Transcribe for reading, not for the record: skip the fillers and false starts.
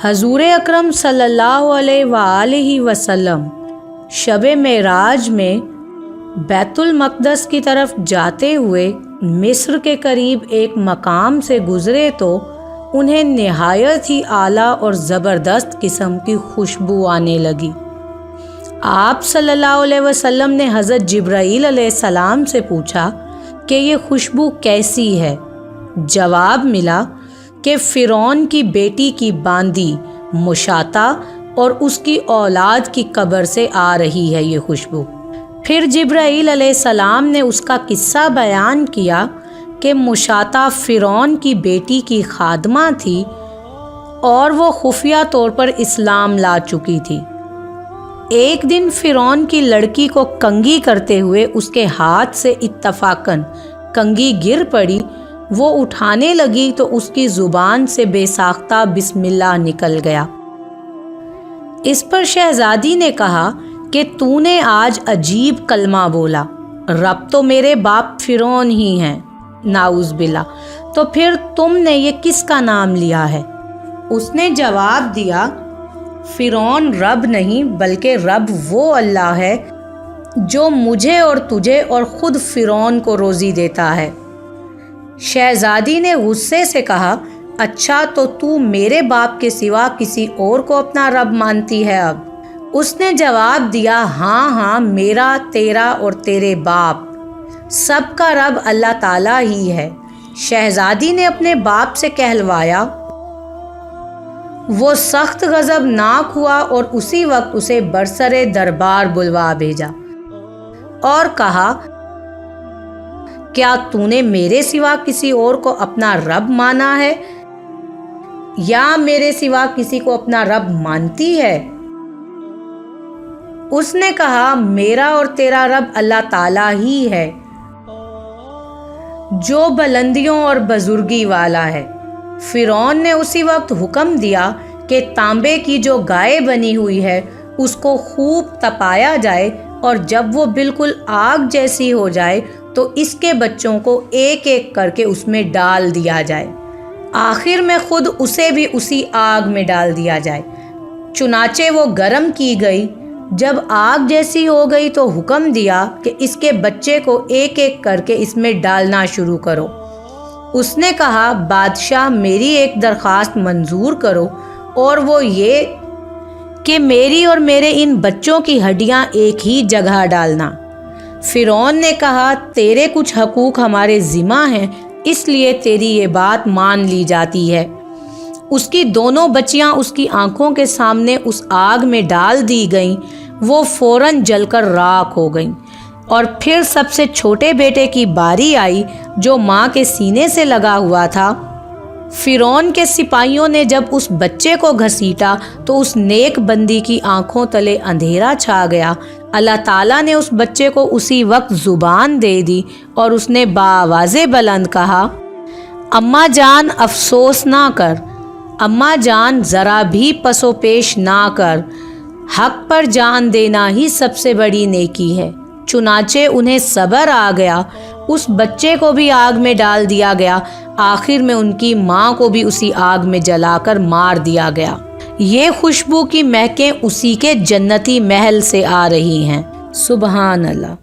حضور اکرم صلی اللہ علیہ وآلہ وسلم شب معراج میں بیت المقدس کی طرف جاتے ہوئے مصر کے قریب ایک مقام سے گزرے تو انہیں نہایت ہی اعلیٰ اور زبردست قسم کی خوشبو آنے لگی۔ آپ صلی اللہ علیہ وسلم نے حضرت جبرائیل علیہ السلام سے پوچھا کہ یہ خوشبو کیسی ہے؟ جواب ملا کہ فرعون کی بیٹی کی باندی مشاطہ اور اس کی اولاد کی قبر سے آ رہی ہے یہ خوشبو۔ پھر جبرائیل علیہ السلام نے اس کا قصہ بیان کیا کہ مشاطہ فرعون کی بیٹی کی خادمہ تھی اور وہ خفیہ طور پر اسلام لا چکی تھی۔ ایک دن فرعون کی لڑکی کو کنگھی کرتے ہوئے اس کے ہاتھ سے اتفاقاً کنگھی گر پڑی۔ وہ اٹھانے لگی تو اس کی زبان سے بے ساختہ بسم اللہ نکل گیا۔ اس پر شہزادی نے کہا کہ تو نے آج عجیب کلمہ بولا، رب تو میرے باپ فرعون ہی ہیں، نعوذ باللہ، تو پھر تم نے یہ کس کا نام لیا ہے؟ اس نے جواب دیا، فرعون رب نہیں بلکہ رب وہ اللہ ہے جو مجھے اور تجھے اور خود فرعون کو روزی دیتا ہے۔ شہزادی نے غصے سے کہا، اچھا تو میرے باپ کے سوا کسی اور کو اپنا رب مانتی ہے اب؟ اس نے جواب دیا، ہاں میرا، تیرا اور تیرے باپ سب کا رب اللہ تعالیٰ ہی ہے۔ شہزادی نے اپنے باپ سے کہلوایا۔ وہ سخت غضبناک ہوا اور اسی وقت اسے برسر دربار بلوا بھیجا اور کہا، کیا تو نے میرے سوا کسی اور کو اپنا رب مانا ہے یا میرے سوا کسی کو اپنا رب مانتی ہے؟ اس نے کہا، میرا اور تیرا رب اللہ تعالیٰ ہی ہے جو بلندیوں اور بزرگی والا ہے۔ فرعون نے اسی وقت حکم دیا کہ تانبے کی جو گائے بنی ہوئی ہے اس کو خوب تپایا جائے اور جب وہ بالکل آگ جیسی ہو جائے تو اس کے بچوں کو ایک ایک کر کے اس میں ڈال دیا جائے، آخر میں خود اسے بھی اسی آگ میں ڈال دیا جائے۔ چنانچہ وہ گرم کی گئی۔ جب آگ جیسی ہو گئی تو حکم دیا کہ اس کے بچے کو ایک ایک کر کے اس میں ڈالنا شروع کرو۔ اس نے کہا، بادشاہ میری ایک درخواست منظور کرو اور وہ یہ کہ میری اور میرے ان بچوں کی ہڈیاں ایک ہی جگہ ڈالنا۔ فرعون نے کہا، تیرے کچھ حقوق ہمارے ذمہ ہیں اس لیے تیری یہ بات مان لی جاتی ہے۔ اس کی دونوں بچیاں اس کی آنکھوں کے سامنے اس آگ میں ڈال دی گئیں، وہ فوراً جل کر راکھ ہو گئیں۔ اور پھر سب سے چھوٹے بیٹے کی باری آئی جو ماں کے سینے سے لگا ہوا تھا۔ فرعون کے سپاہیوں نے جب اس بچے کو گھسیٹا تو اس نیک بندی کی آنکھوں تلے اندھیرا چھا گیا۔ اللہ تعالیٰ نے اس بچے کو اسی وقت زبان دے دی اور اس نے بآواز بلند کہا، اماں جان افسوس نہ کر، اماں جان ذرا بھی پس و پیش نہ کر، حق پر جان دینا ہی سب سے بڑی نیکی ہے۔ چنانچہ انہیں صبر آ گیا، اس بچے کو بھی آگ میں ڈال دیا گیا، آخر میں ان کی ماں کو بھی اسی آگ میں جلا کر مار دیا گیا۔ یہ خوشبو کی مہکیں اسی کے جنتی محل سے آ رہی ہیں۔ سبحان اللہ۔